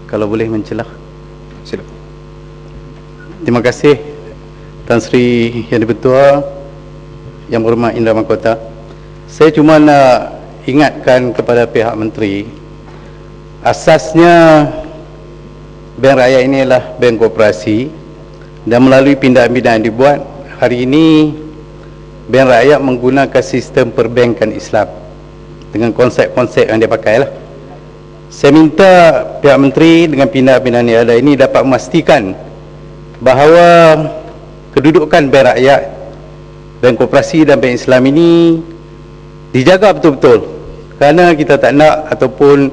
kalau boleh mencelah. Silakan. Terima kasih Tan Sri Yang Dipertua, Yang Berhormat Indra Mahkota. Saya cuma nak ingatkan kepada pihak menteri, asasnya Bank Rakyat ini adalah bank koperasi, dan melalui pindahan-pindahan dibuat, hari ini Bank Rakyat menggunakan sistem perbankan Islam dengan konsep-konsep yang dia pakai lah. Saya minta pihak menteri dengan pindahan-pindahan yang ada ini dapat memastikan bahawa kedudukan Bank Rakyat, Bank Koperasi dan Bank Islam ini dijaga betul-betul, kerana kita tak nak ataupun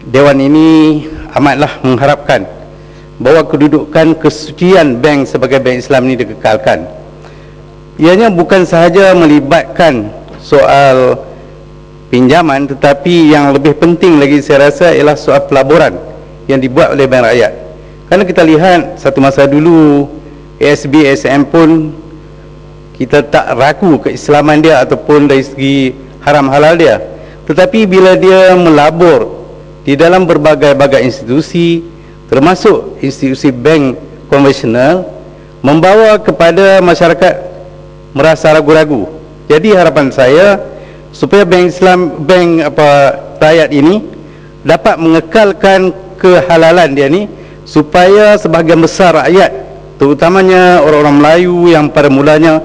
Dewan ini amatlah mengharapkan bahawa kedudukan kesucian bank sebagai bank Islam ini dikekalkan. Ianya bukan sahaja melibatkan soal pinjaman, tetapi yang lebih penting lagi saya rasa ialah soal pelaburan yang dibuat oleh Bank Rakyat. Kerana kita lihat satu masa dulu ASB, ASM pun kita tak ragu keislaman dia ataupun dari segi haram halal dia, tetapi bila dia melabur di dalam berbagai-bagai institusi, termasuk institusi bank konvensional, membawa kepada masyarakat merasa ragu-ragu. Jadi harapan saya supaya bank Islam, bank rakyat ini dapat mengekalkan kehalalan dia ni, supaya sebahagian besar rakyat, terutamanya orang-orang Melayu yang pada mulanya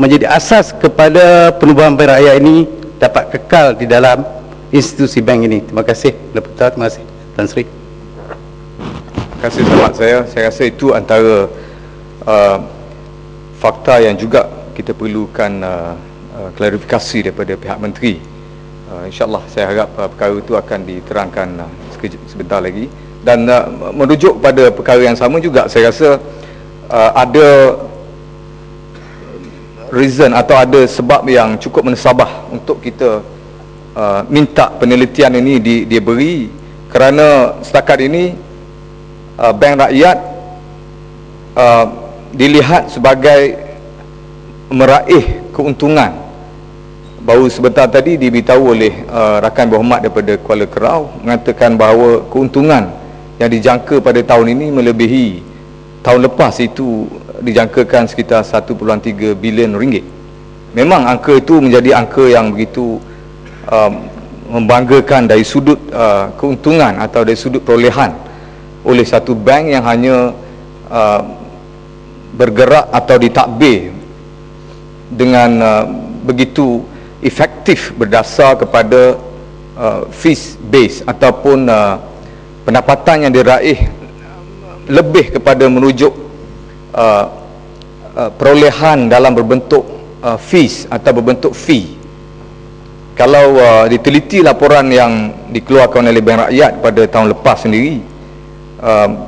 menjadi asas kepada penubuhan bank rakyat ini, dapat kekal di dalam institusi bank ini. Terima kasih. Terima kasih Tan Sri. Terima kasih sahabat saya. Saya rasa itu antara fakta yang juga kita perlukan klarifikasi daripada pihak menteri. InsyaAllah saya harap perkara itu akan diterangkan sebentar lagi. Dan merujuk pada perkara yang sama juga, saya rasa ada reason atau ada sebab yang cukup menasabah untuk kita minta penelitian ini diberi, kerana setakat ini Bank Rakyat dilihat sebagai meraih keuntungan. Baru sebentar tadi diberitahu oleh rakan berhormat daripada Kuala Kerau, mengatakan bahawa keuntungan yang dijangka pada tahun ini melebihi tahun lepas, itu dijangkakan sekitar 1.3 bilion ringgit. Memang angka itu menjadi angka yang begitu membanggakan dari sudut keuntungan atau dari sudut perolehan oleh satu bank yang hanya bergerak atau ditadbir dengan begitu efektif berdasar kepada fees base ataupun pendapatan yang diraih lebih kepada merujuk perolehan dalam berbentuk fees atau berbentuk fee. Kalau diteliti laporan yang dikeluarkan oleh Bank Rakyat pada tahun lepas sendiri,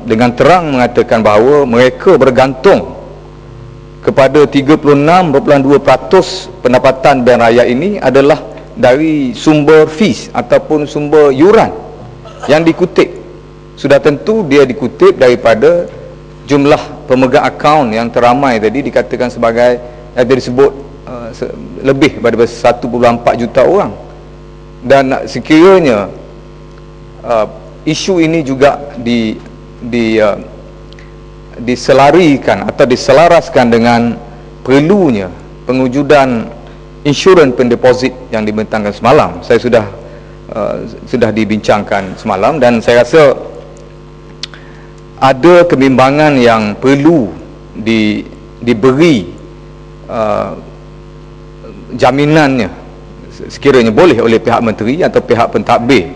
dengan terang mengatakan bahawa mereka bergantung kepada 36.2% pendapatan Bank Rakyat ini adalah dari sumber fees ataupun sumber yuran yang dikutip. Sudah tentu dia dikutip daripada jumlah pemegang akaun yang teramai tadi, dikatakan sebagai yang disebut lebih daripada 1.4 juta orang. Dan sekiranya isu ini juga diselarikan atau diselaraskan dengan perlunya pengujudan insurans pendeposit yang dibentangkan semalam. Saya sudah dibincangkan semalam, dan saya rasa ada kebimbangan yang perlu diberi jaminannya sekiranya boleh oleh pihak menteri atau pihak pentadbir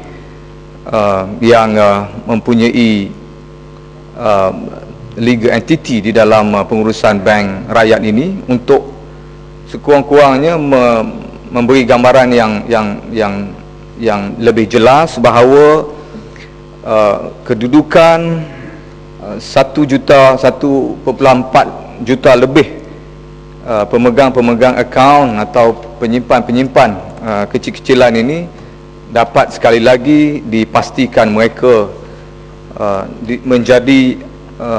yang mempunyai legal entity di dalam pengurusan bank rakyat ini, untuk sekurang-kurangnya memberi gambaran yang lebih jelas bahawa kedudukan 1.4 juta lebih pemegang-pemegang akaun atau penyimpan-penyimpan kecil-kecilan ini dapat sekali lagi dipastikan mereka menjadi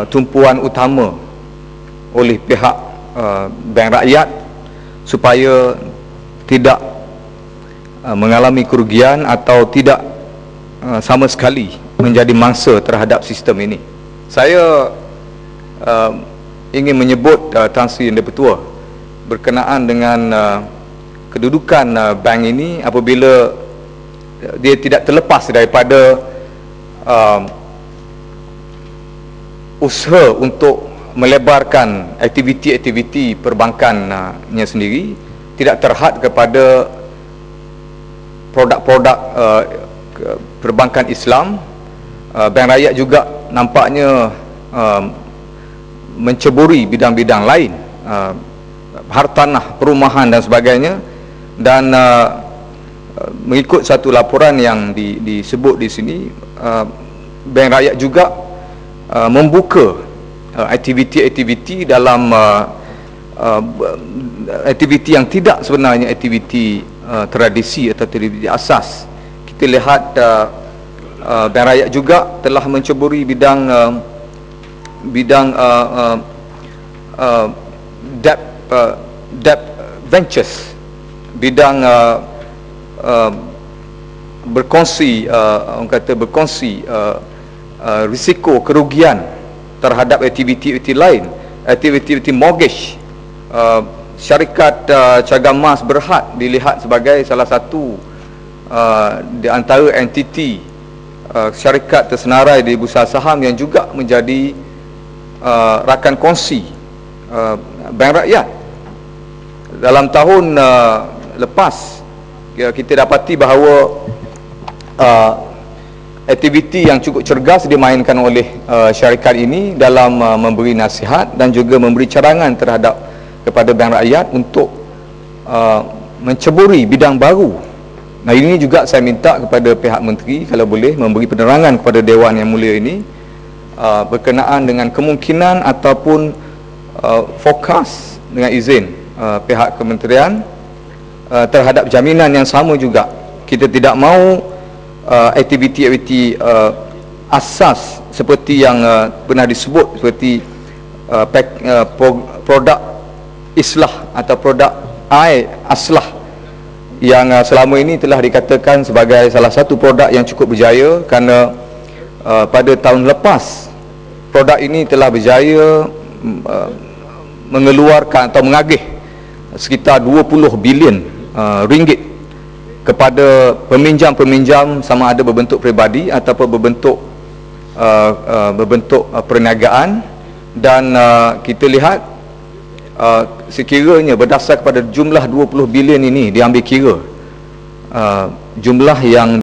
tumpuan utama oleh pihak Bank Rakyat, supaya tidak mengalami kerugian atau tidak sama sekali menjadi mangsa terhadap sistem ini. Saya ingin menyebut Tan Sri Yang Di-Pertua berkenaan dengan kedudukan bank ini apabila dia tidak terlepas daripada usaha untuk melebarkan aktiviti-aktiviti perbankannya sendiri, tidak terhad kepada produk-produk perbankan Islam. Bank Rakyat juga nampaknya menceburi bidang-bidang lain, hartanah, perumahan dan sebagainya. Dan mengikut satu laporan yang disebut di sini, Bank Rakyat juga membuka aktiviti-aktiviti dalam aktiviti yang tidak sebenarnya aktiviti tradisi atau aktiviti asas. Kita lihat Bank Rakyat juga telah menceburi bidang debt ventures, bidang berkongsi, orang kata berkongsi risiko kerugian terhadap aktiviti lain, aktiviti mortgage. Syarikat Cagam Mas Berhad dilihat sebagai salah satu di antara entiti syarikat tersenarai di bursa saham yang juga menjadi rakan kongsi Bank Rakyat. Dalam tahun lepas kita dapati bahawa aktiviti yang cukup cergas dimainkan oleh syarikat ini dalam memberi nasihat dan juga memberi cadangan terhadap kepada Bank Rakyat untuk menceburi bidang baru. Nah, ini juga saya minta kepada pihak menteri kalau boleh memberi penerangan kepada Dewan Yang Mulia ini berkenaan dengan kemungkinan ataupun fokus dengan izin pihak kementerian terhadap jaminan yang sama juga. Kita tidak mahu aktiviti-aktiviti asas seperti yang pernah disebut seperti produk islah atau produk aslah yang selama ini telah dikatakan sebagai salah satu produk yang cukup berjaya, kerana pada tahun lepas produk ini telah berjaya mengeluarkan atau mengagih sekitar 20 bilion ringgit kepada peminjam-peminjam, sama ada berbentuk peribadi ataupun berbentuk perniagaan. Dan kita lihat sekiranya berdasar kepada jumlah 20 bilion ini diambil kira, jumlah yang